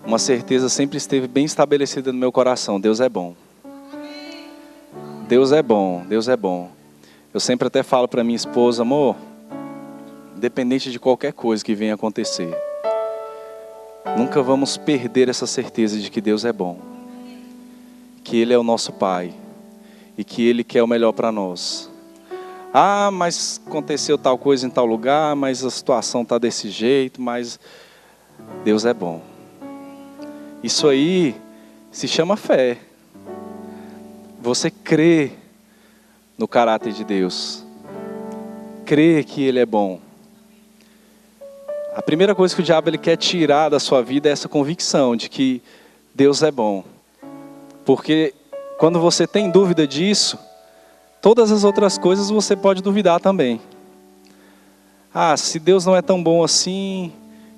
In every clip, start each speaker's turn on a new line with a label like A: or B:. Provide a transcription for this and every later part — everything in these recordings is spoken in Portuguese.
A: uma certeza sempre esteve bem estabelecida no meu coração: Deus é bom. Deus é bom, Deus é bom. Eu sempre até falo para minha esposa: amor, independente de qualquer coisa que venha acontecer, nunca vamos perder essa certeza de que Deus é bom, que Ele é o nosso Pai e que Ele quer o melhor para nós. Ah, mas aconteceu tal coisa em tal lugar, mas a situação está desse jeito, mas Deus é bom. Isso aí se chama fé. Você crê no caráter de Deus, crê que Ele é bom. A primeira coisa que o diabo ele quer tirar da sua vida é essa convicção de que Deus é bom. Porque quando você tem dúvida disso, todas as outras coisas você pode duvidar também. Ah, se Deus não é tão bom assim,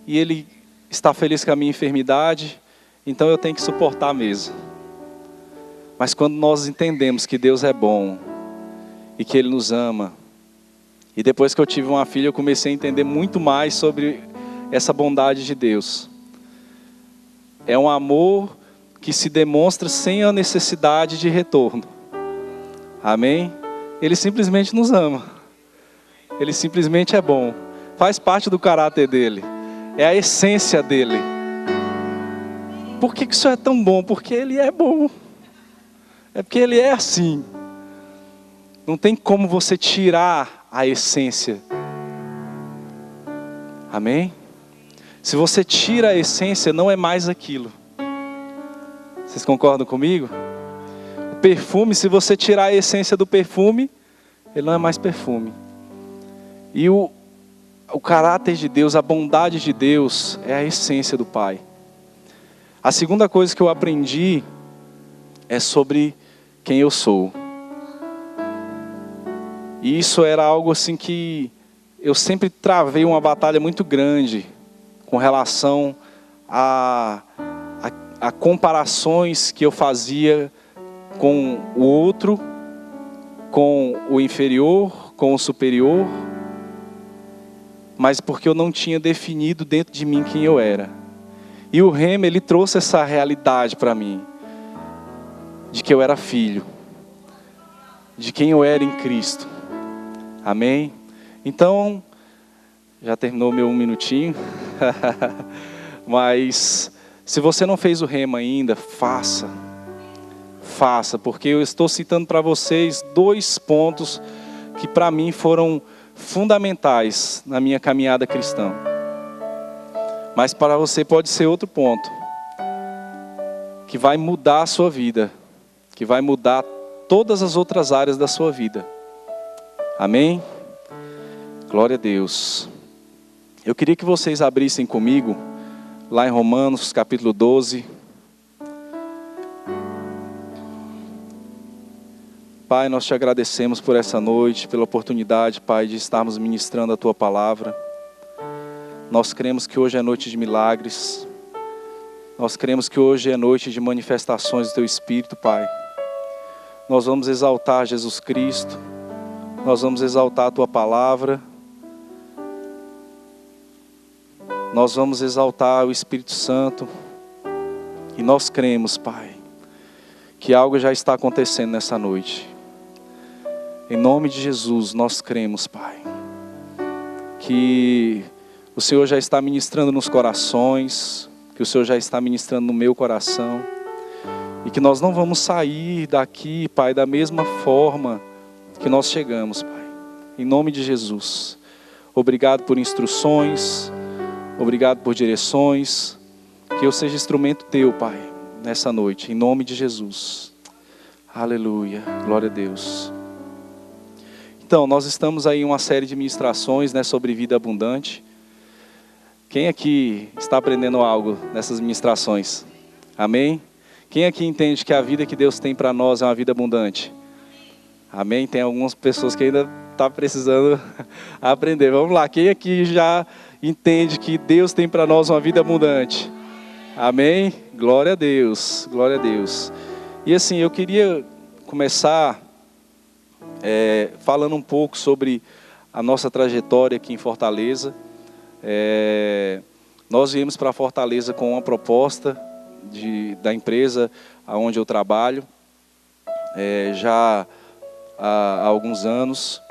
A: e Ele está feliz com a minha enfermidade, então eu tenho que suportar mesmo. Mas quando nós entendemos que Deus é bom, e que Ele nos ama, e depois que eu tive uma filha, eu comecei a entender muito mais sobre essa bondade de Deus. É um amor que se demonstra sem a necessidade de retorno. Amém? Ele simplesmente nos ama. Ele simplesmente é bom. Faz parte do caráter dele. É a essência dele. Por que isso é tão bom? Porque Ele é bom. É porque Ele é assim. Não tem como você tirar a essência. Amém? Se você tira a essência, não é mais aquilo. Vocês concordam comigo? O perfume, se você tirar a essência do perfume, ele não é mais perfume. E o caráter de Deus, a bondade de Deus, é a essência do Pai. A segunda coisa que eu aprendi é sobre quem eu sou. E isso era algo assim que eu sempre travei uma batalha muito grande com relação a comparações que eu fazia com o outro, com o inferior, com o superior, mas porque eu não tinha definido dentro de mim quem eu era. E o Rema, ele trouxe essa realidade para mim, de que eu era filho, de quem eu era em Cristo. Amém? Então, já terminou meu 1 minutinho, mas se você não fez o Rema ainda, faça, porque eu estou citando para vocês 2 pontos que para mim foram fundamentais na minha caminhada cristã. Mas para você pode ser outro ponto, que vai mudar a sua vida, que vai mudar todas as outras áreas da sua vida. Amém? Glória a Deus. Eu queria que vocês abrissem comigo, lá em Romanos capítulo 12. Pai, nós te agradecemos por essa noite, pela oportunidade, Pai, de estarmos ministrando a Tua palavra. Nós cremos que hoje é noite de milagres. Nós cremos que hoje é noite de manifestações do Teu Espírito, Pai. Nós vamos exaltar Jesus Cristo. Nós vamos exaltar a Tua palavra. Nós vamos exaltar o Espírito Santo. E nós cremos, Pai, que algo já está acontecendo nessa noite. Em nome de Jesus, nós cremos, Pai, que o Senhor já está ministrando nos corações, que o Senhor já está ministrando no meu coração, e que nós não vamos sair daqui, Pai, da mesma forma que nós chegamos, Pai. Em nome de Jesus. Obrigado por instruções, obrigado por direções, que eu seja instrumento Teu, Pai, nessa noite, em nome de Jesus. Aleluia, glória a Deus. Então, nós estamos aí em uma série de ministrações, né, sobre vida abundante. Quem aqui está aprendendo algo nessas ministrações? Amém? Quem aqui entende que a vida que Deus tem para nós é uma vida abundante? Amém? Tem algumas pessoas que ainda estão precisando aprender. Vamos lá, quem aqui já entende que Deus tem para nós uma vida abundante? Amém? Glória a Deus, glória a Deus. E assim, eu queria começar falando um pouco sobre a nossa trajetória aqui em Fortaleza. Nós viemos para Fortaleza com uma proposta da empresa onde eu trabalho, já há alguns anos.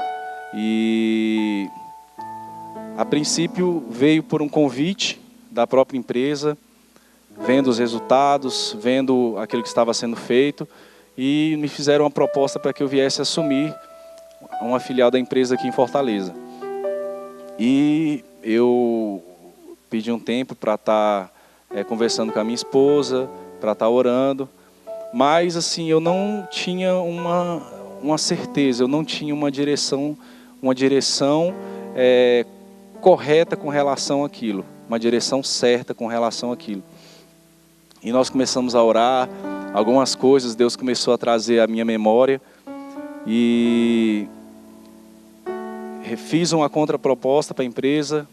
A: E a princípio veio por um convite da própria empresa, vendo os resultados, vendo aquilo que estava sendo feito, e me fizeram uma proposta para que eu viesse assumir uma filial da empresa aqui em Fortaleza. E eu pedi um tempo para estar conversando com a minha esposa, para estar orando, mas assim, eu não tinha uma certeza, eu não tinha uma direção correta com relação àquilo, uma direção certa com relação àquilo. E nós começamos a orar, algumas coisas Deus começou a trazer à minha memória, e fiz uma contraproposta para a empresa.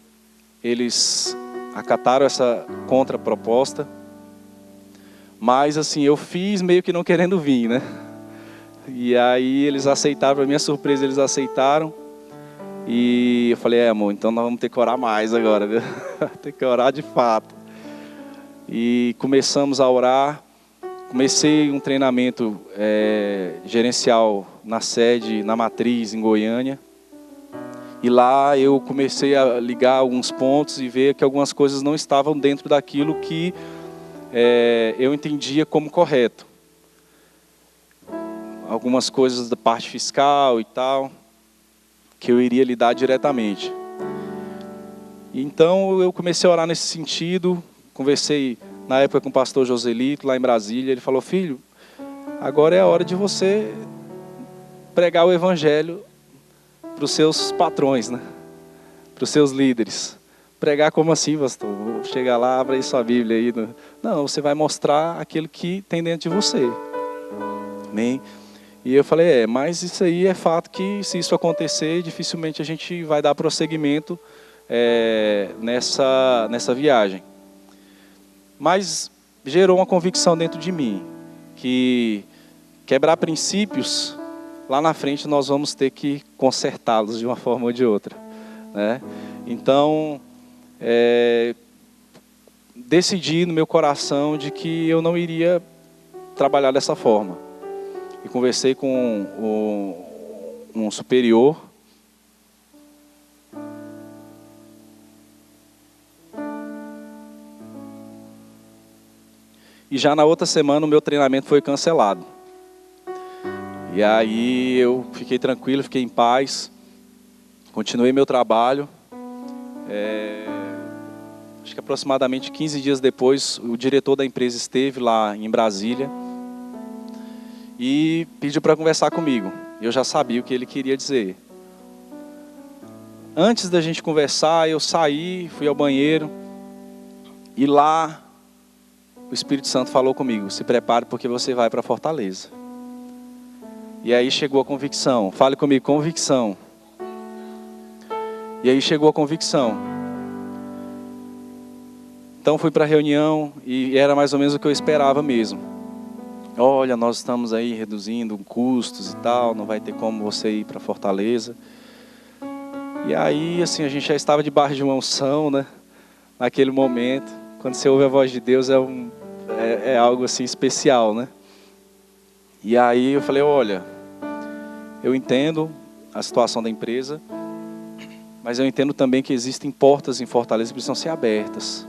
A: Eles acataram essa contraproposta, mas assim, eu fiz meio que não querendo vir, né? E aí eles aceitaram, para minha surpresa eles aceitaram. E eu falei, amor, então nós vamos ter que orar mais agora, viu? Ter que orar de fato. E começamos a orar. Comecei um treinamento gerencial na sede, na matriz, em Goiânia. E lá eu comecei a ligar alguns pontos e ver que algumas coisas não estavam dentro daquilo que eu entendia como correto. Algumas coisas da parte fiscal e tal, que eu iria lidar diretamente. Então eu comecei a orar nesse sentido. Conversei na época com o pastor Joselito, lá em Brasília. Ele falou, filho, agora é a hora de você pregar o evangelho para os seus patrões, né? Para os seus líderes. Pregar como assim, pastor? Vou chegar lá, abra aí sua Bíblia aí. Não, você vai mostrar aquilo que tem dentro de você. Amém? E eu falei, mas isso aí é fato que se isso acontecer, dificilmente a gente vai dar prosseguimento nessa viagem. Mas gerou uma convicção dentro de mim, que quebrar princípios, lá na frente nós vamos ter que consertá-los de uma forma ou de outra, né? Então, decidi no meu coração de que eu não iria trabalhar dessa forma. E conversei com um superior. E já na outra semana o meu treinamento foi cancelado. E aí eu fiquei tranquilo, fiquei em paz. Continuei meu trabalho. Acho que aproximadamente 15 dias depois, o diretor da empresa esteve lá em Brasília e pediu para conversar comigo. Eu já sabia o que ele queria dizer. Antes da gente conversar, eu saí, fui ao banheiro e lá o Espírito Santo falou comigo, se prepare porque você vai para Fortaleza. E aí chegou a convicção, fale comigo, convicção. E aí chegou a convicção. Então fui para a reunião e era mais ou menos o que eu esperava mesmo. Olha, nós estamos aí reduzindo custos e tal, não vai ter como você ir para Fortaleza. E aí, assim, a gente já estava debaixo de uma unção, né? Naquele momento, quando você ouve a voz de Deus, é algo assim especial, né? E aí eu falei, olha, eu entendo a situação da empresa, mas eu entendo também que existem portas em Fortaleza que precisam ser abertas.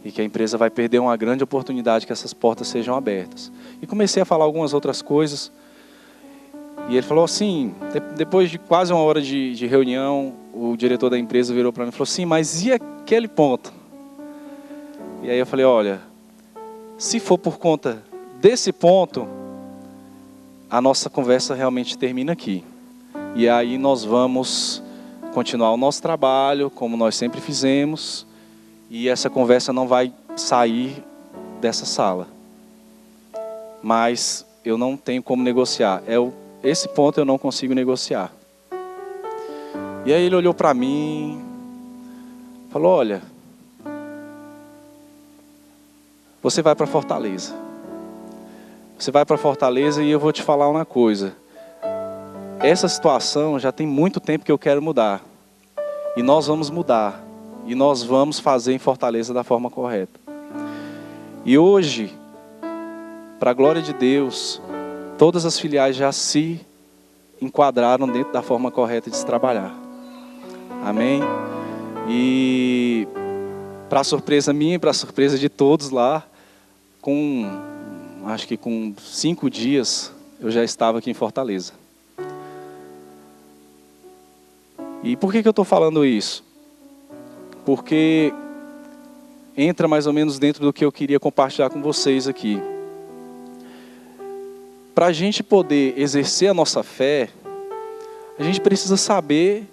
A: E que a empresa vai perder uma grande oportunidade que essas portas sejam abertas. E comecei a falar algumas outras coisas. E ele falou assim, depois de quase uma hora de reunião, o diretor da empresa virou para mim e falou assim, mas e aquele ponto? E aí eu falei, olha, se for por conta desse ponto, a nossa conversa realmente termina aqui. E aí nós vamos continuar o nosso trabalho, como nós sempre fizemos, e essa conversa não vai sair dessa sala. Mas eu não tenho como negociar. Esse ponto eu não consigo negociar. E aí ele olhou para mim, falou, olha, você vai para Fortaleza. Você vai para Fortaleza e eu vou te falar uma coisa. Essa situação já tem muito tempo que eu quero mudar. E nós vamos mudar. e nós vamos fazer em Fortaleza da forma correta. E hoje, para a glória de Deus, todas as filiais já se enquadraram dentro da forma correta de se trabalhar. Amém? E para surpresa minha e para surpresa de todos lá, acho que com 5 dias, eu já estava aqui em Fortaleza. E por que eu estou falando isso? Porque entra mais ou menos dentro do que eu queria compartilhar com vocês aqui. Para a gente poder exercer a nossa fé, a gente precisa saber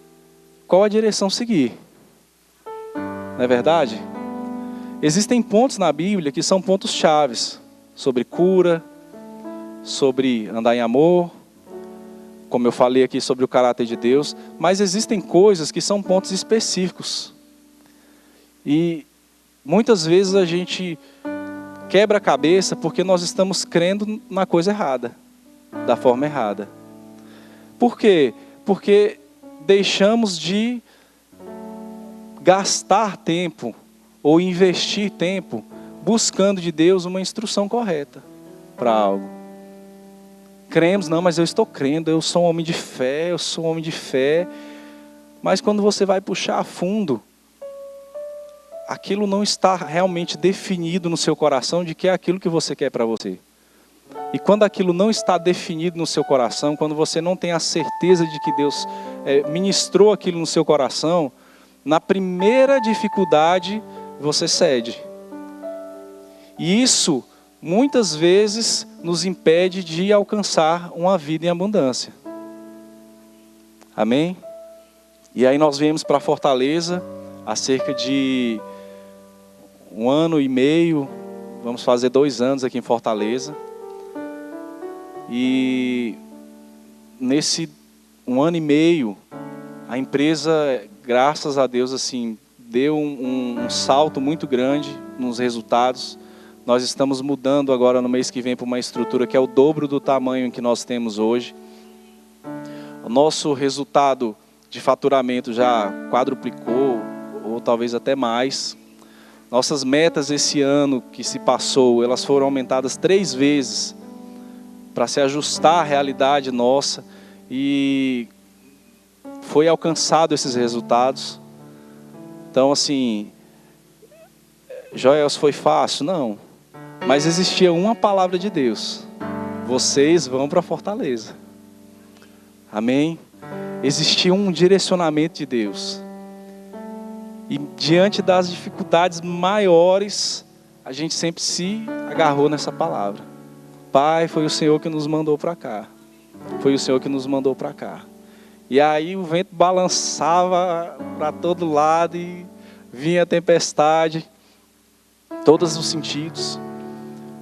A: qual a direção seguir. Não é verdade? Existem pontos na Bíblia que são pontos chaves. Sobre cura, sobre andar em amor, como eu falei aqui sobre o caráter de Deus. Mas existem coisas que são pontos específicos. E muitas vezes a gente quebra a cabeça porque nós estamos crendo na coisa errada, da forma errada. Por quê? Porque deixamos de gastar tempo ou investir tempo buscando de Deus uma instrução correta para algo. Cremos, não, mas eu estou crendo, eu sou um homem de fé, eu sou um homem de fé. Mas quando você vai puxar a fundo, aquilo não está realmente definido no seu coração de que é aquilo que você quer para você. E quando aquilo não está definido no seu coração, quando você não tem a certeza de que Deus ministrou aquilo no seu coração, na primeira dificuldade você cede. E isso, muitas vezes, nos impede de alcançar uma vida em abundância. Amém? E aí nós viemos para Fortaleza, há cerca de 1 ano e meio, vamos fazer 2 anos aqui em Fortaleza. E nesse 1 ano e meio, a empresa, graças a Deus, assim, deu um salto muito grande nos resultados. Nós estamos mudando agora no mês que vem para uma estrutura que é o dobro do tamanho que nós temos hoje. O nosso resultado de faturamento já quadruplicou, ou talvez até mais. Nossas metas esse ano que se passou, elas foram aumentadas 3 vezes para se ajustar à realidade nossa. E foi alcançado esses resultados. Então, assim, Joels, foi fácil? Não. Mas existia uma palavra de Deus: vocês vão para Fortaleza. Amém? Existia um direcionamento de Deus. E diante das dificuldades maiores, a gente sempre se agarrou nessa palavra. Pai, foi o Senhor que nos mandou para cá. Foi o Senhor que nos mandou para cá. E aí o vento balançava para todo lado e vinha a tempestade, todos os sentidos.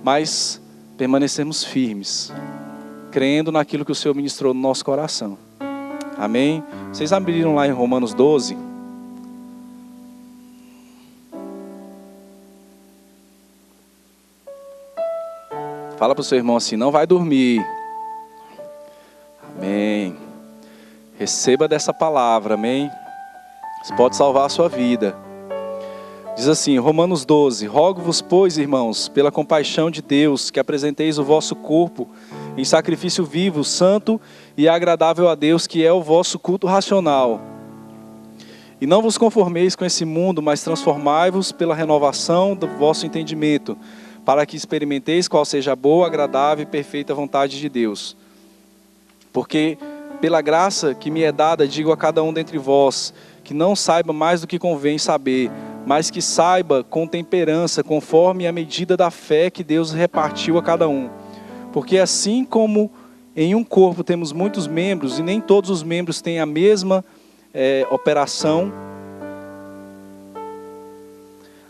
A: Mas permanecemos firmes, crendo naquilo que o Senhor ministrou no nosso coração. Amém? Vocês abriram lá em Romanos 12? Fala para o seu irmão assim: não vai dormir. Amém. Receba dessa palavra, amém? Isso pode salvar a sua vida. Diz assim, Romanos 12: rogo-vos, pois, irmãos, pela compaixão de Deus, que apresenteis o vosso corpo em sacrifício vivo, santo e agradável a Deus, que é o vosso culto racional. E não vos conformeis com esse mundo, mas transformai-vos pela renovação do vosso entendimento, para que experimenteis qual seja a boa, agradável e perfeita vontade de Deus. Porque pela graça que me é dada, digo a cada um dentre vós, que não saiba mais do que convém saber, mas que saiba com temperança, conforme a medida da fé que Deus repartiu a cada um. Porque assim como em um corpo temos muitos membros, e nem todos os membros têm a mesma operação,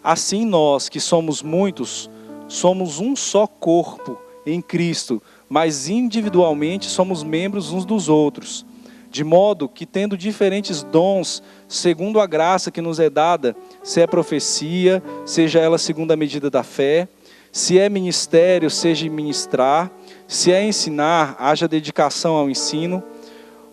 A: assim nós, que somos muitos, somos um só corpo em Cristo, mas individualmente somos membros uns dos outros. De modo que, tendo diferentes dons, segundo a graça que nos é dada, se é profecia, seja ela segundo a medida da fé, se é ministério, seja ministrar, se é ensinar, haja dedicação ao ensino,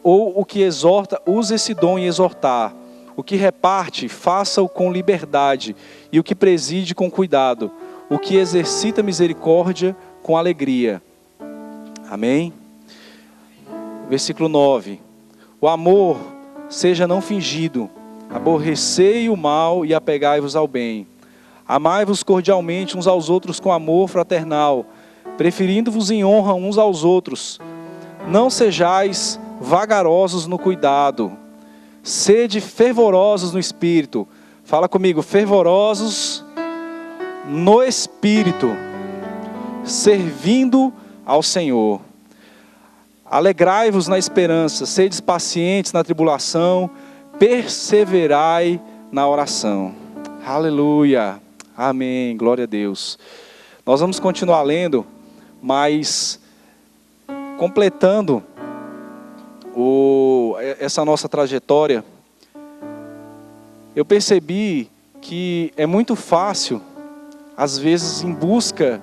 A: ou o que exorta, use esse dom em exortar, O que reparte, faça-o com liberdade, e o que preside, com cuidado. O que exercita misericórdia, com alegria. Amém? Versículo 9. O amor seja não fingido. Aborrecei o mal e apegai-vos ao bem. Amai-vos cordialmente uns aos outros com amor fraternal, preferindo-vos em honra uns aos outros. Não sejais vagarosos no cuidado. Sede fervorosos no espírito. Fala comigo, fervorosos no espírito, servindo ao Senhor. Alegrai-vos na esperança, sedes pacientes na tribulação, perseverai na oração. Aleluia, amém, glória a Deus. Nós vamos continuar lendo, mas completando essa nossa trajetória, eu percebi que é muito fácil, às vezes em busca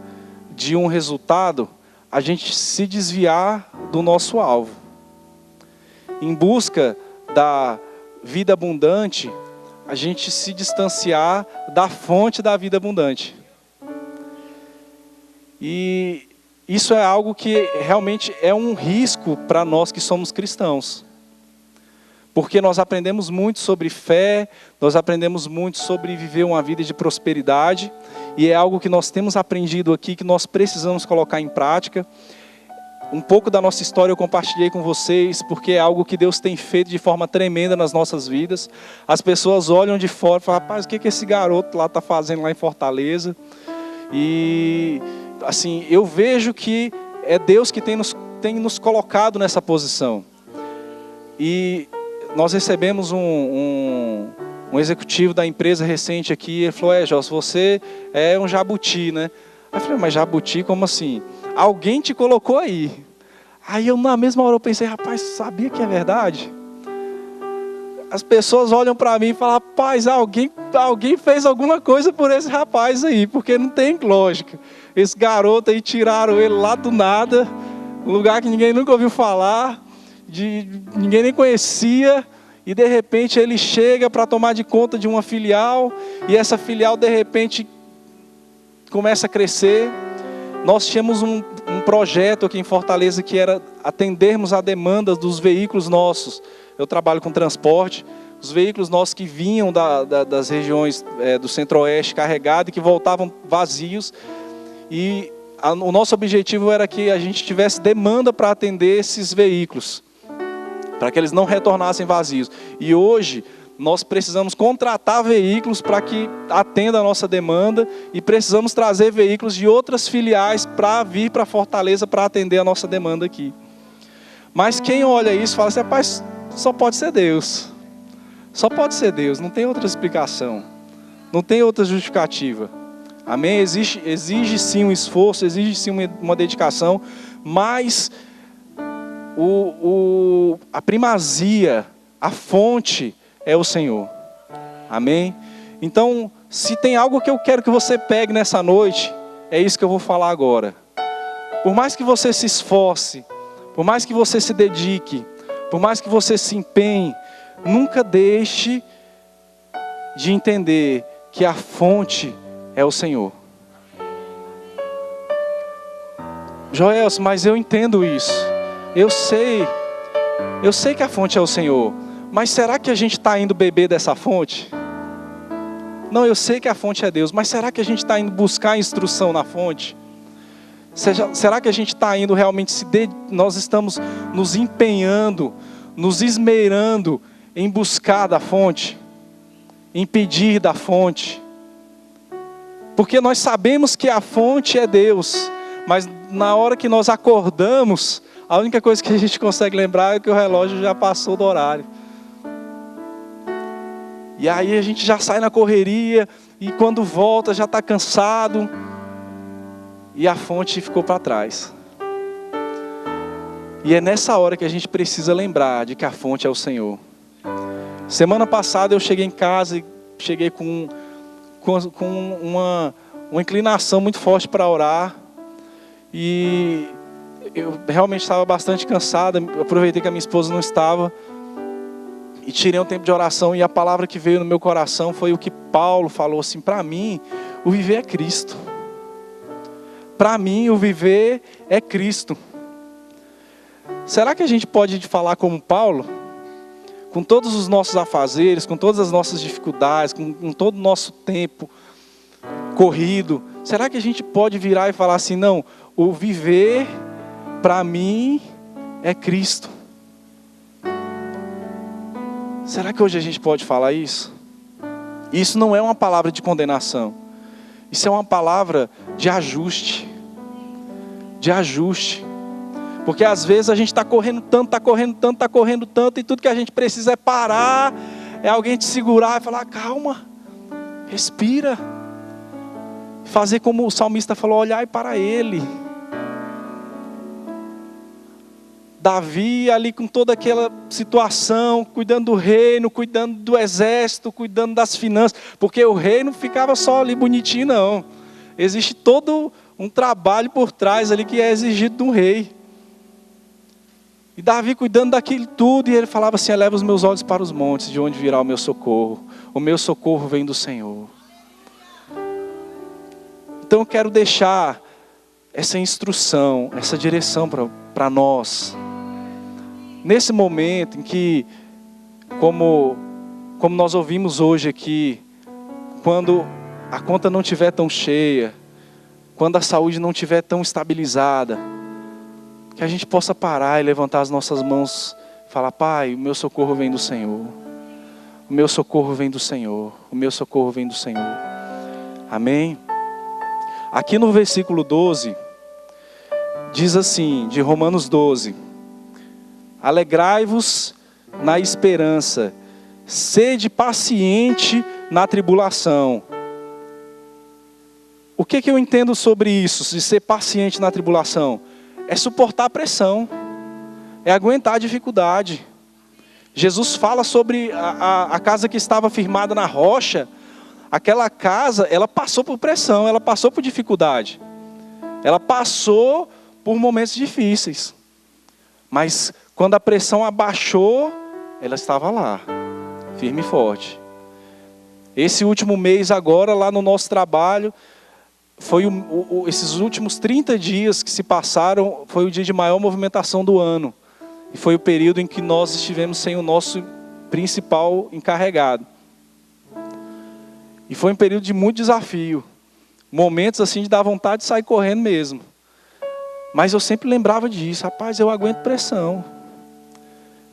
A: de um resultado, a gente se desviar do nosso alvo. Em busca da vida abundante, a gente se distanciar da fonte da vida abundante. E isso é algo que realmente é um risco para nós que somos cristãos. Porque nós aprendemos muito sobre fé, nós aprendemos muito sobre viver uma vida de prosperidade, e é algo que nós temos aprendido aqui, que nós precisamos colocar em prática. Um pouco da nossa história eu compartilhei com vocês, porque é algo que Deus tem feito de forma tremenda nas nossas vidas. As pessoas olham de fora e falam, rapaz, o que esse garoto lá está fazendo lá em Fortaleza? E assim, eu vejo que é Deus que tem nos colocado nessa posição. E nós recebemos um executivo da empresa recente aqui, ele falou, Joss, você é um jabuti, né? Aí eu falei, mas jabuti, como assim? Alguém te colocou aí. Aí eu, na mesma hora, eu pensei, rapaz, sabia que é verdade? As pessoas olham para mim e falam, rapaz, alguém fez alguma coisa por esse rapaz aí, porque não tem lógica. Esse garoto aí, tiraram ele lá do nada, um lugar que ninguém nunca ouviu falar, ninguém nem conhecia, e de repente ele chega para tomar de conta de uma filial, e essa filial de repente começa a crescer. Nós tínhamos um projeto aqui em Fortaleza que era atendermos a demanda dos veículos nossos. Eu trabalho com transporte, os veículos nossos que vinham das regiões do centro-oeste carregados e que voltavam vazios, e o nosso objetivo era que a gente tivesse demanda para atender esses veículos, para que eles não retornassem vazios. E hoje nós precisamos contratar veículos para que atenda a nossa demanda, e precisamos trazer veículos de outras filiais para vir para Fortaleza para atender a nossa demanda aqui. Mas quem olha isso fala assim, rapaz, só pode ser Deus. Só pode ser Deus, não tem outra explicação. Não tem outra justificativa. Amém? Exige sim um esforço, exige sim uma dedicação, mas a primazia, a fonte é o Senhor. Amém? Então, se tem algo que eu quero que você pegue nessa noite, é isso que eu vou falar agora. Por mais que você se esforce, por mais que você se dedique, por mais que você se empenhe, nunca deixe de entender que a fonte é o Senhor. Joelson, mas eu entendo isso. Eu sei que a fonte é o Senhor. Mas será que a gente está indo beber dessa fonte? Não, eu sei que a fonte é Deus, mas será que a gente está indo buscar instrução na fonte? Será que a gente está indo realmente nós estamos nos empenhando, nos esmerando em buscar da fonte, em pedir da fonte? Porque nós sabemos que a fonte é Deus, mas na hora que nós acordamos, a única coisa que a gente consegue lembrar é que o relógio já passou do horário. E aí a gente já sai na correria, e quando volta já está cansado, e a fonte ficou para trás. E é nessa hora que a gente precisa lembrar de que a fonte é o Senhor. Semana passada eu cheguei em casa e cheguei com uma inclinação muito forte para orar, e eu realmente estava bastante cansado. Aproveitei que a minha esposa não estava, e tirei um tempo de oração, e a palavra que veio no meu coração foi o que Paulo falou assim: para mim, o viver é Cristo. Para mim, o viver é Cristo. Será que a gente pode falar como Paulo? Com todos os nossos afazeres, com todas as nossas dificuldades, com todo o nosso tempo corrido, será que a gente pode virar e falar assim: não, o viver para mim é Cristo? Será que hoje a gente pode falar isso? Isso não é uma palavra de condenação. Isso é uma palavra de ajuste. De ajuste. Porque às vezes a gente está correndo tanto, e tudo que a gente precisa é parar, é alguém te segurar e falar: calma, respira. Fazer como o salmista falou: olhai para ele. Davi ali com toda aquela situação, cuidando do reino, cuidando do exército, cuidando das finanças, porque o rei não ficava só ali bonitinho, não. Existe todo um trabalho por trás ali que é exigido de um rei. E Davi cuidando daquilo tudo, e ele falava assim: eleva os meus olhos para os montes, de onde virá o meu socorro? O meu socorro vem do Senhor. Então eu quero deixar essa instrução, essa direção para nós. Nesse momento em que, como nós ouvimos hoje aqui, quando a conta não estiver tão cheia, quando a saúde não estiver tão estabilizada, que a gente possa parar e levantar as nossas mãos e falar: Pai, o meu socorro vem do Senhor. O meu socorro vem do Senhor. O meu socorro vem do Senhor. Amém? Aqui no versículo 12, diz assim, de Romanos 12: alegrai-vos na esperança, sede paciente na tribulação. O que eu entendo sobre isso, de ser paciente na tribulação? É suportar a pressão, é aguentar a dificuldade. Jesus fala sobre a casa que estava firmada na rocha. Aquela casa, ela passou por pressão, ela passou por dificuldade. Ela passou por momentos difíceis. Mas quando a pressão abaixou, ela estava lá, firme e forte. Esse último mês agora, lá no nosso trabalho, foi esses últimos 30 dias que se passaram, foi o dia de maior movimentação do ano. E foi o período em que nós estivemos sem o nosso principal encarregado. E foi um período de muito desafio. Momentos assim de dar vontade de sair correndo mesmo. Mas eu sempre lembrava disso: rapaz, eu aguento pressão.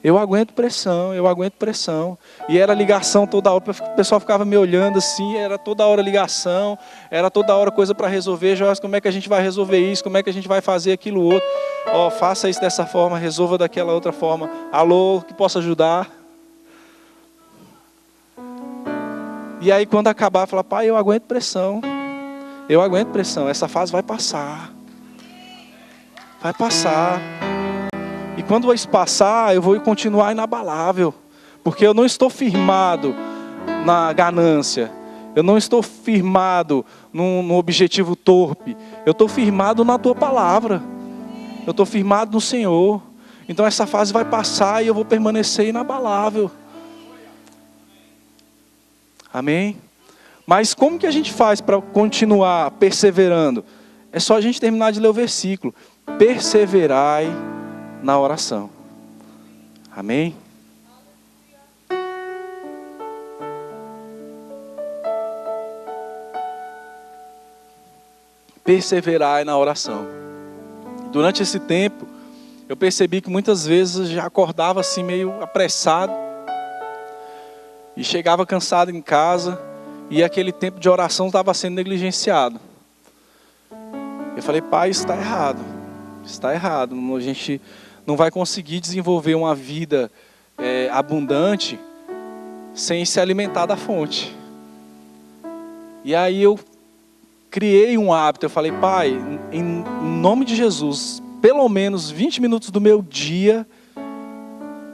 A: Eu aguento pressão, eu aguento pressão. E era ligação toda hora, o pessoal ficava me olhando assim, era toda hora ligação, era toda hora coisa para resolver. Joás, como é que a gente vai resolver isso? Como é que a gente vai fazer aquilo outro? Ó, faça isso dessa forma, resolva daquela outra forma. Alô, que posso ajudar? E aí quando acabar, falar: pai, eu aguento pressão. Eu aguento pressão, essa fase vai passar. Vai passar. E quando isso passar, eu vou continuar inabalável. Porque eu não estou firmado na ganância. Eu não estou firmado num objetivo torpe. Eu estou firmado na tua palavra. Eu estou firmado no Senhor. Então essa fase vai passar e eu vou permanecer inabalável. Amém? Mas como que a gente faz para continuar perseverando? É só a gente terminar de ler o versículo. Perseverai na oração. Amém? Perseverai na oração. Durante esse tempo, eu percebi que muitas vezes eu já acordava assim meio apressado. E chegava cansado em casa. E aquele tempo de oração estava sendo negligenciado. Eu falei: pai, isso está errado. Isso está errado. A gente não vai conseguir desenvolver uma vida abundante sem se alimentar da fonte. E aí eu criei um hábito. Eu falei: pai, em nome de Jesus, pelo menos 20 minutos do meu dia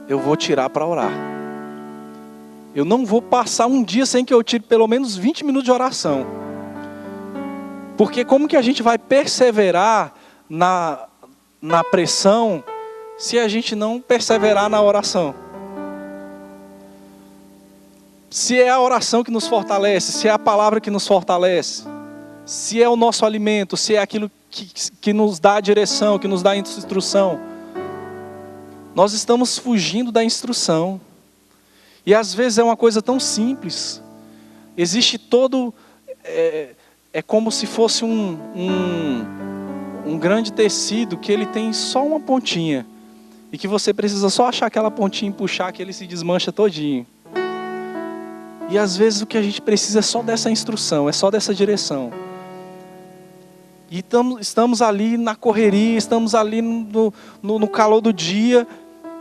A: eu vou tirar para orar. Eu não vou passar um dia sem que eu tire pelo menos 20 minutos de oração. Porque como que a gente vai perseverar na pressão se a gente não perseverar na oração? Se é a oração que nos fortalece, se é a palavra que nos fortalece, se é o nosso alimento, se é aquilo que nos dá a direção, que nos dá a instrução, nós estamos fugindo da instrução. E às vezes é uma coisa tão simples. Existe todo... É como se fosse um grande tecido que ele tem só uma pontinha. E que você precisa só achar aquela pontinha e puxar que ele se desmancha todinho. E às vezes o que a gente precisa é só dessa instrução, é só dessa direção. E estamos ali na correria, estamos ali no calor do dia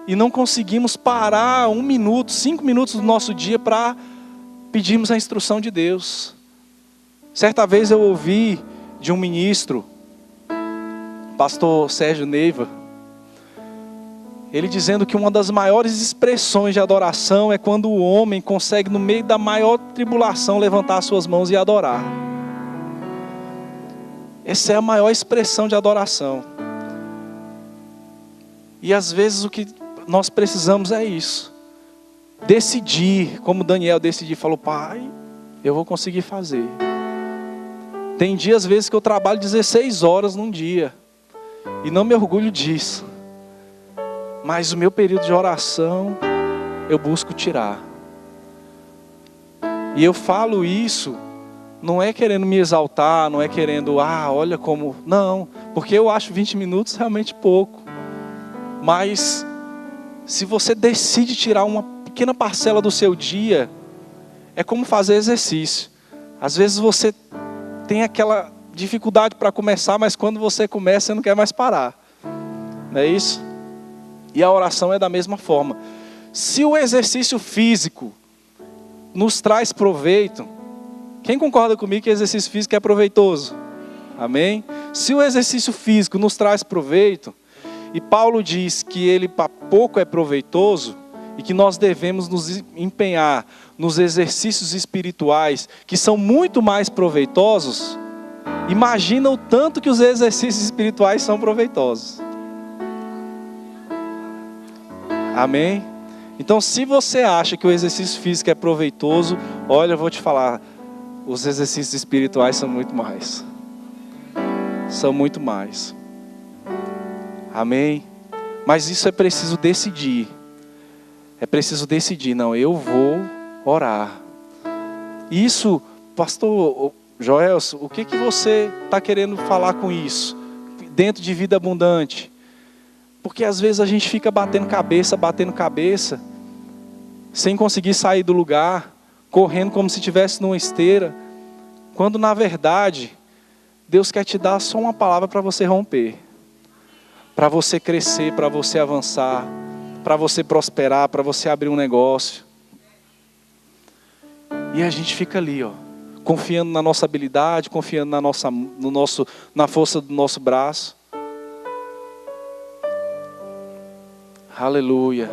A: e não conseguimos parar 1 minuto, 5 minutos do nosso dia para pedirmos a instrução de Deus. Certa vez eu ouvi de um ministro, pastor Sérgio Neiva, ele dizendo que uma das maiores expressões de adoração é quando o homem consegue, no meio da maior tribulação, levantar suas mãos e adorar. Essa é a maior expressão de adoração. E às vezes o que nós precisamos é isso. Decidir, como Daniel decidiu, falou: Pai, eu vou conseguir fazer. Tem dias, às vezes, que eu trabalho 16 horas num dia. E não me orgulho disso. Mas o meu período de oração, eu busco tirar. E eu falo isso, não é querendo me exaltar, não é querendo, olha como... Não, porque eu acho 20 minutos realmente pouco. Mas, se você decide tirar uma pequena parcela do seu dia, é como fazer exercício. Às vezes você tem aquela dificuldade para começar, mas quando você começa, você não quer mais parar. Não é isso? E a oração é da mesma forma. Se o exercício físico nos traz proveito, quem concorda comigo que exercício físico é proveitoso? Amém? Se o exercício físico nos traz proveito, e Paulo diz que ele para pouco é proveitoso, e que nós devemos nos empenhar nos exercícios espirituais, que são muito mais proveitosos, imagina o tanto que os exercícios espirituais são proveitosos. Amém? Então, se você acha que o exercício físico é proveitoso, olha, eu vou te falar, os exercícios espirituais são muito mais. São muito mais. Amém? Mas isso é preciso decidir. É preciso decidir, não, eu vou orar. Isso, pastor Joelson, o que você está querendo falar com isso? Dentro de vida abundante. Porque às vezes a gente fica batendo cabeça, sem conseguir sair do lugar, correndo como se estivesse numa esteira, quando na verdade, Deus quer te dar só uma palavra para você romper, para você crescer, para você avançar, para você prosperar, para você abrir um negócio. E a gente fica ali, confiando na nossa habilidade, confiando na força do nosso braço. Aleluia.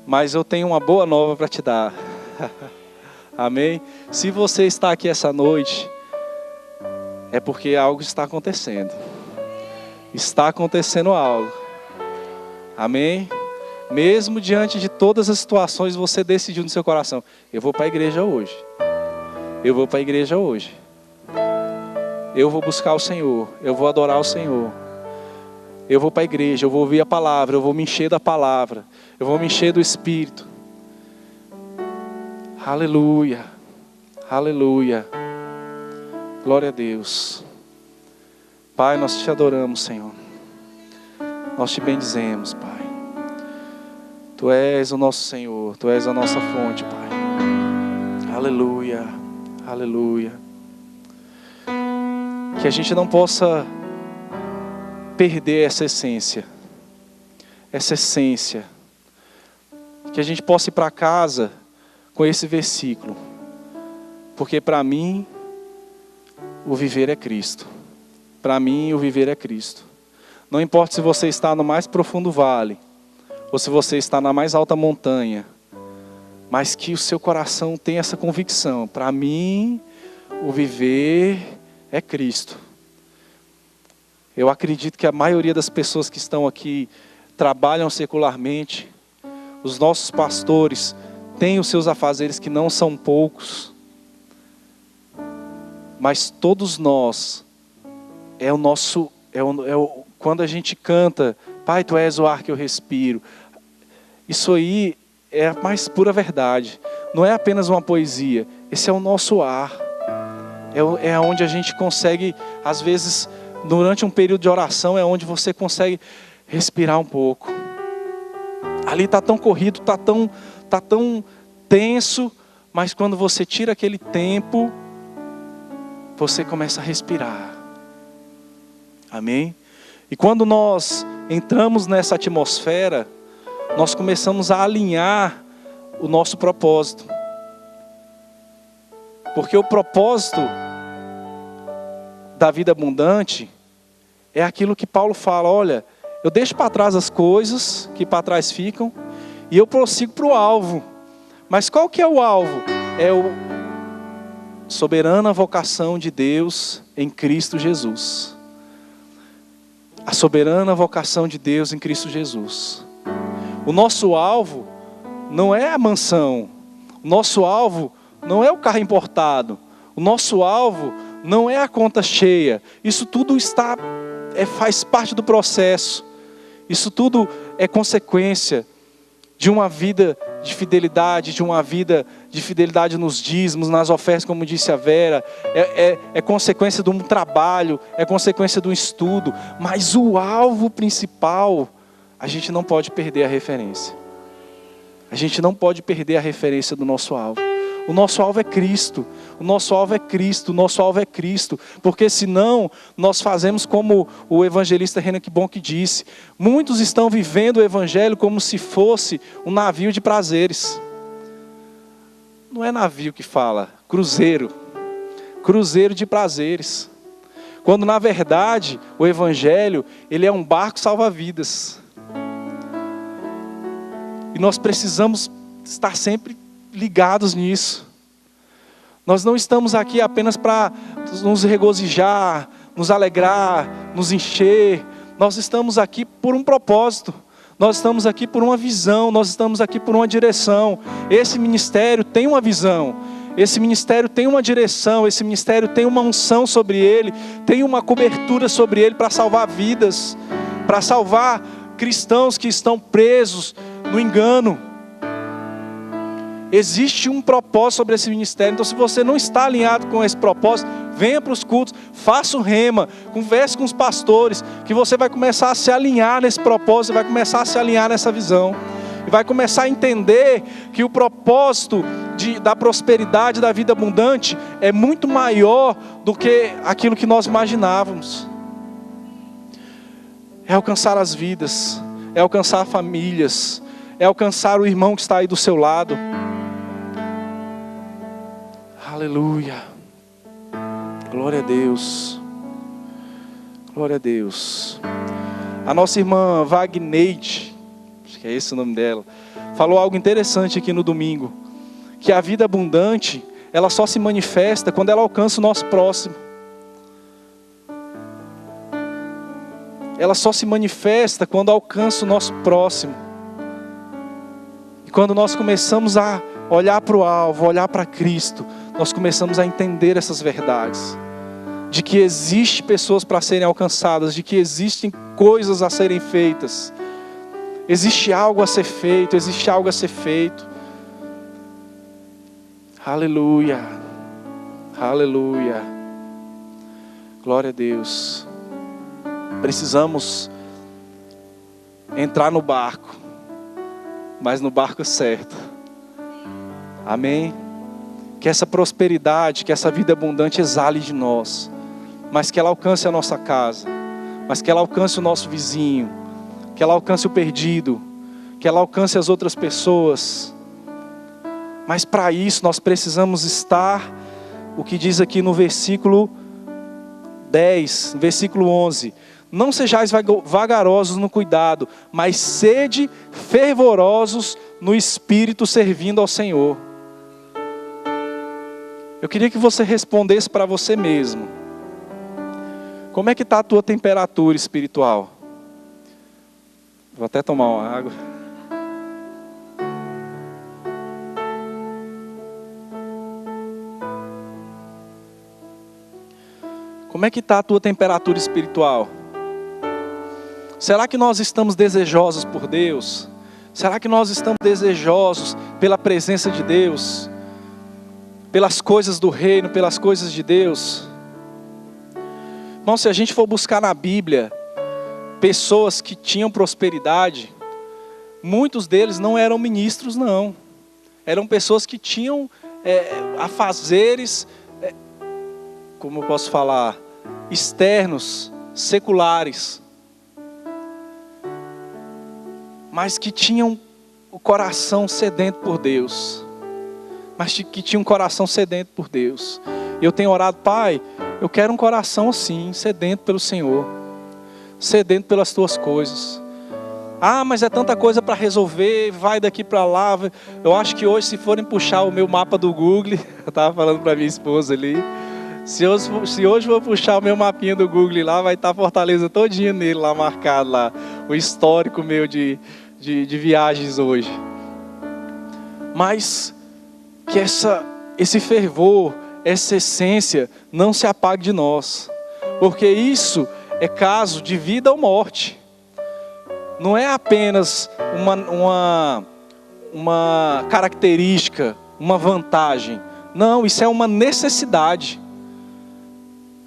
A: Mas eu tenho uma boa nova para te dar. Amém? Se você está aqui essa noite, é porque algo está acontecendo. Está acontecendo algo. Amém? Mesmo diante de todas as situações, você decidiu no seu coração: eu vou para a igreja hoje. Eu vou para a igreja hoje. Eu vou buscar o Senhor. Eu vou adorar o Senhor. Eu vou para a igreja, eu vou ouvir a palavra, eu vou me encher da palavra, eu vou me encher do Espírito. Aleluia, aleluia, glória a Deus. Pai, nós te adoramos, Senhor. Nós te bendizemos, Pai. Tu és o nosso Senhor, Tu és a nossa fonte, Pai. Aleluia, aleluia. Que a gente não possa perder essa essência. Que a gente possa ir para casa com esse versículo. Porque para mim, o viver é Cristo. Para mim, o viver é Cristo. Não importa se você está no mais profundo vale, ou se você está na mais alta montanha, mas que o seu coração tenha essa convicção: para mim, o viver é Cristo. Eu acredito que a maioria das pessoas que estão aqui trabalham secularmente. Os nossos pastores tem os seus afazeres que não são poucos. Mas todos nós, quando a gente canta, Pai, Tu és o ar que eu respiro. Isso aí é a mais pura verdade. Não é apenas uma poesia. Esse é o nosso ar. É onde a gente consegue, às vezes, durante um período de oração, é onde você consegue respirar um pouco. Ali está tão corrido, está tão tenso, mas quando você tira aquele tempo, você começa a respirar. Amém? E quando nós entramos nessa atmosfera, nós começamos a alinhar o nosso propósito. Porque o propósito da vida abundante é aquilo que Paulo fala, olha, eu deixo para trás as coisas que para trás ficam e eu prossigo para o alvo. Mas qual que é o alvo? É a soberana vocação de Deus em Cristo Jesus. A soberana vocação de Deus em Cristo Jesus. O nosso alvo não é a mansão. O nosso alvo não é o carro importado. O nosso alvo não é a conta cheia. Isso tudo faz parte do processo. Isso tudo é consequência de uma vida de fidelidade, de uma vida de fidelidade nos dízimos, nas ofertas, como disse a Vera. É consequência de um trabalho, é consequência de um estudo. Mas o alvo principal, a gente não pode perder a referência. A gente não pode perder a referência do nosso alvo. O nosso alvo é Cristo. O nosso alvo é Cristo. O nosso alvo é Cristo. Porque senão nós fazemos como o evangelista Renan Kibonk disse. Muitos estão vivendo o evangelho como se fosse um navio de prazeres. Não é navio que fala, cruzeiro. Cruzeiro de prazeres. Quando na verdade o evangelho, ele é um barco salva-vidas. E nós precisamos estar sempre ligados nisso. Nós não estamos aqui apenas para nos regozijar, nos alegrar, nos encher. Nós estamos aqui por um propósito. Nós estamos aqui por uma visão. Nós estamos aqui por uma direção. Esse ministério tem uma visão. Esse ministério tem uma direção. Esse ministério tem uma unção sobre ele. Tem uma cobertura sobre ele para salvar vidas. Para salvar cristãos que estão presos no engano. Existe um propósito sobre esse ministério. Então se você não está alinhado com esse propósito, venha para os cultos, faça o rema, converse com os pastores, que você vai começar a se alinhar nesse propósito, vai começar a se alinhar nessa visão. E vai começar a entender que o propósito da prosperidade, da vida abundante, é muito maior do que aquilo que nós imaginávamos. É alcançar as vidas, é alcançar famílias, é alcançar o irmão que está aí do seu lado. Aleluia. Glória a Deus. Glória a Deus. A nossa irmã Wagneide, acho que é esse o nome dela, falou algo interessante aqui no domingo. Que a vida abundante, ela só se manifesta quando ela alcança o nosso próximo. Ela só se manifesta quando alcança o nosso próximo. E quando nós começamos a olhar para o alvo, olhar para Cristo, nós começamos a entender essas verdades. De que existem pessoas para serem alcançadas, de que existem coisas a serem feitas. Existe algo a ser feito, existe algo a ser feito. Aleluia. Aleluia. Glória a Deus. Precisamos entrar no barco, mas no barco certo. Amém? Que essa prosperidade, que essa vida abundante exale de nós, mas que ela alcance a nossa casa, mas que ela alcance o nosso vizinho, que ela alcance o perdido, que ela alcance as outras pessoas. Mas para isso nós precisamos estar, o que diz aqui no versículo 10, versículo 11. Não sejais vagarosos no cuidado, mas sede fervorosos no Espírito, servindo ao Senhor. Eu queria que você respondesse para você mesmo. Como é que está a tua temperatura espiritual? Vou até tomar uma água. Como é que está a tua temperatura espiritual? Será que nós estamos desejosos por Deus? Será que nós estamos desejosos pela presença de Deus? Pelas coisas do reino, pelas coisas de Deus? Irmão, se a gente for buscar na Bíblia pessoas que tinham prosperidade, muitos deles não eram ministros, não. Eram pessoas que tinham afazeres, como eu posso falar, externos, seculares. Mas que tinham o coração sedento por Deus. Mas que tinham um coração sedento por Deus. E eu tenho orado, Pai, eu quero um coração assim, sedento pelo Senhor. Sedento pelas tuas coisas. Ah, mas é tanta coisa para resolver, vai daqui para lá. Eu acho que hoje, se forem puxar o meu mapa do Google, eu estava falando para minha esposa ali, se hoje for puxar o meu mapinha do Google lá, vai estar Fortaleza todinha nele lá, marcado lá, o histórico meu de viagens hoje. Mas que esse fervor, essa essência não se apague de nós, porque isso é caso de vida ou morte. Não é apenas uma característica, uma vantagem. Não, isso é uma necessidade.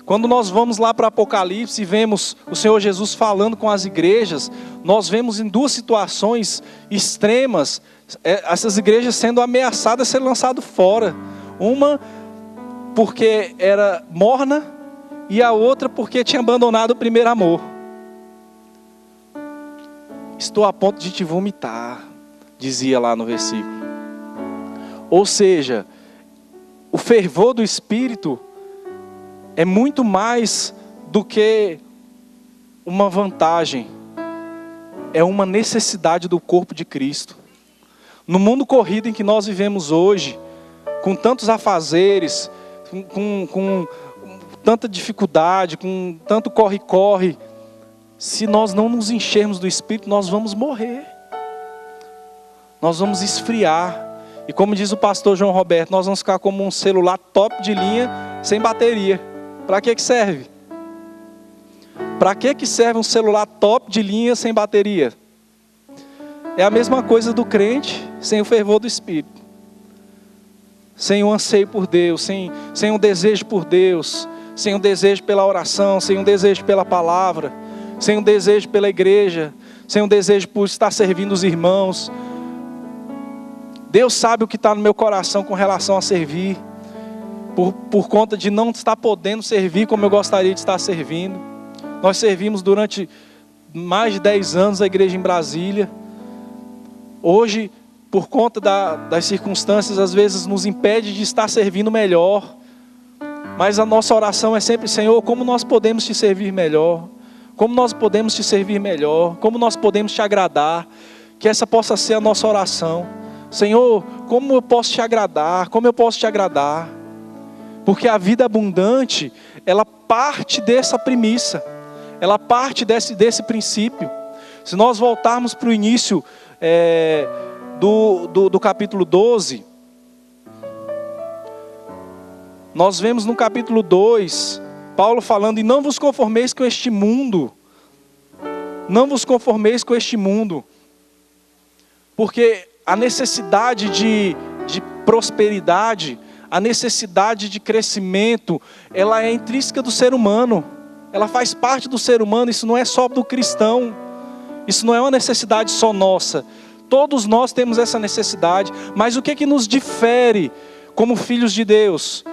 A: Quando nós vamos lá para Apocalipse e vemos o Senhor Jesus falando com as igrejas, nós vemos em duas situações extremas, essas igrejas sendo ameaçadas a ser lançadas fora. Uma porque era morna e a outra porque tinha abandonado o primeiro amor. Estou a ponto de te vomitar, dizia lá no versículo. Ou seja, o fervor do Espírito é muito mais do que uma vantagem. É uma necessidade do corpo de Cristo. No mundo corrido em que nós vivemos hoje, com tantos afazeres, com tanta dificuldade, com tanto corre-corre, se nós não nos enchermos do Espírito, nós vamos morrer. Nós vamos esfriar. E como diz o pastor João Roberto, nós vamos ficar como um celular top de linha, sem bateria. Para que serve? Para que serve um celular top de linha sem bateria? É a mesma coisa do crente sem o fervor do Espírito. Sem o anseio por Deus, sem o desejo por Deus, sem o desejo pela oração, sem o desejo pela palavra, sem o desejo pela igreja, sem o desejo por estar servindo os irmãos. Deus sabe o que está no meu coração com relação a servir. Por conta de não estar podendo servir como eu gostaria de estar servindo. Nós servimos durante mais de 10 anos a igreja em Brasília. Hoje, por conta das circunstâncias, às vezes nos impede de estar servindo melhor. Mas a nossa oração é sempre: Senhor, como nós podemos te servir melhor? Como nós podemos te servir melhor? Como nós podemos te agradar? Que essa possa ser a nossa oração. Senhor, como eu posso te agradar? Como eu posso te agradar? Porque a vida abundante, ela parte dessa premissa. Ela parte desse princípio. Se nós voltarmos para o início do capítulo 12, nós vemos no capítulo 2, Paulo falando: e não vos conformeis com este mundo. Não vos conformeis com este mundo. Porque a necessidade de prosperidade, a necessidade de crescimento, ela é intrínseca do ser humano. Ela faz parte do ser humano, isso não é só do cristão. Isso não é uma necessidade só nossa. Todos nós temos essa necessidade. Mas o que nos difere como filhos de Deus?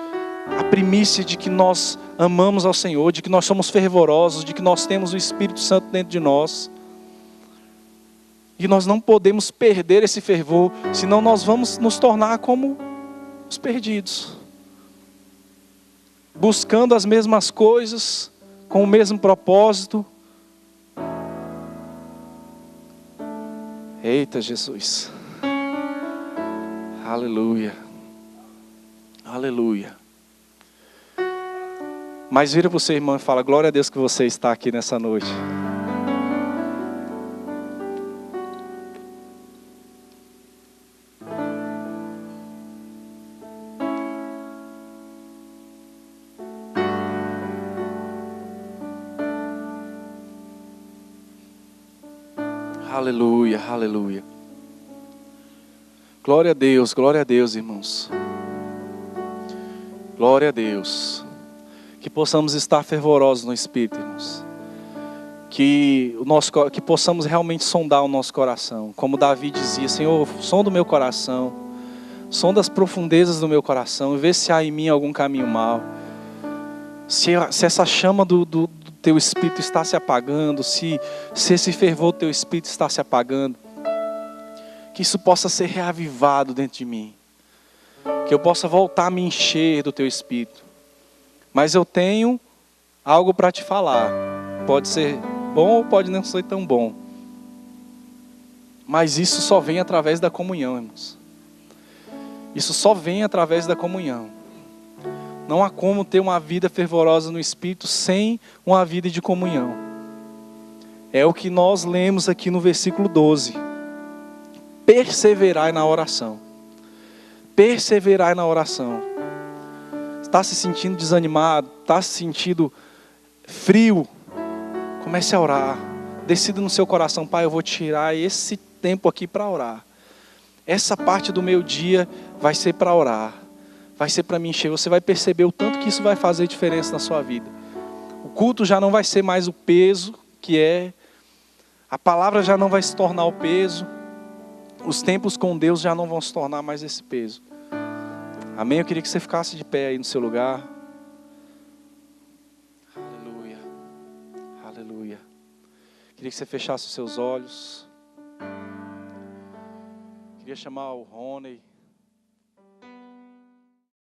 A: A primícia de que nós amamos ao Senhor, de que nós somos fervorosos, de que nós temos o Espírito Santo dentro de nós. E nós não podemos perder esse fervor, senão nós vamos nos tornar como os perdidos, buscando as mesmas coisas, com o mesmo propósito. Eita Jesus, aleluia, aleluia. Mas vira para o seu irmão e fala: glória a Deus que você está aqui nessa noite. Aleluia, aleluia. Glória a Deus, irmãos. Glória a Deus. Que possamos estar fervorosos no Espírito, irmãos. Que possamos realmente sondar o nosso coração. Como Davi dizia, Senhor, sonda o meu coração. Sonda as profundezas do meu coração e vê se há em mim algum caminho mau. Se essa chama do teu Espírito está se apagando, se esse fervor do teu Espírito está se apagando, que isso possa ser reavivado dentro de mim. Que eu possa voltar a me encher do teu Espírito. Mas eu tenho algo para te falar. Pode ser bom ou pode não ser tão bom. Mas isso só vem através da comunhão, irmãos. Isso só vem através da comunhão. Não há como ter uma vida fervorosa no Espírito sem uma vida de comunhão. É o que nós lemos aqui no versículo 12. Perseverai na oração. Perseverai na oração. Está se sentindo desanimado? Está se sentindo frio? Comece a orar. Decida no seu coração, Pai, eu vou tirar esse tempo aqui para orar. Essa parte do meu dia vai ser para orar. Vai ser para me encher. Você vai perceber o tanto que isso vai fazer diferença na sua vida. O culto já não vai ser mais o peso que é. A palavra já não vai se tornar o peso. Os tempos com Deus já não vão se tornar mais esse peso. Amém? Eu queria que você ficasse de pé aí no seu lugar. Aleluia. Aleluia. Queria que você fechasse os seus olhos. Queria chamar o Rony.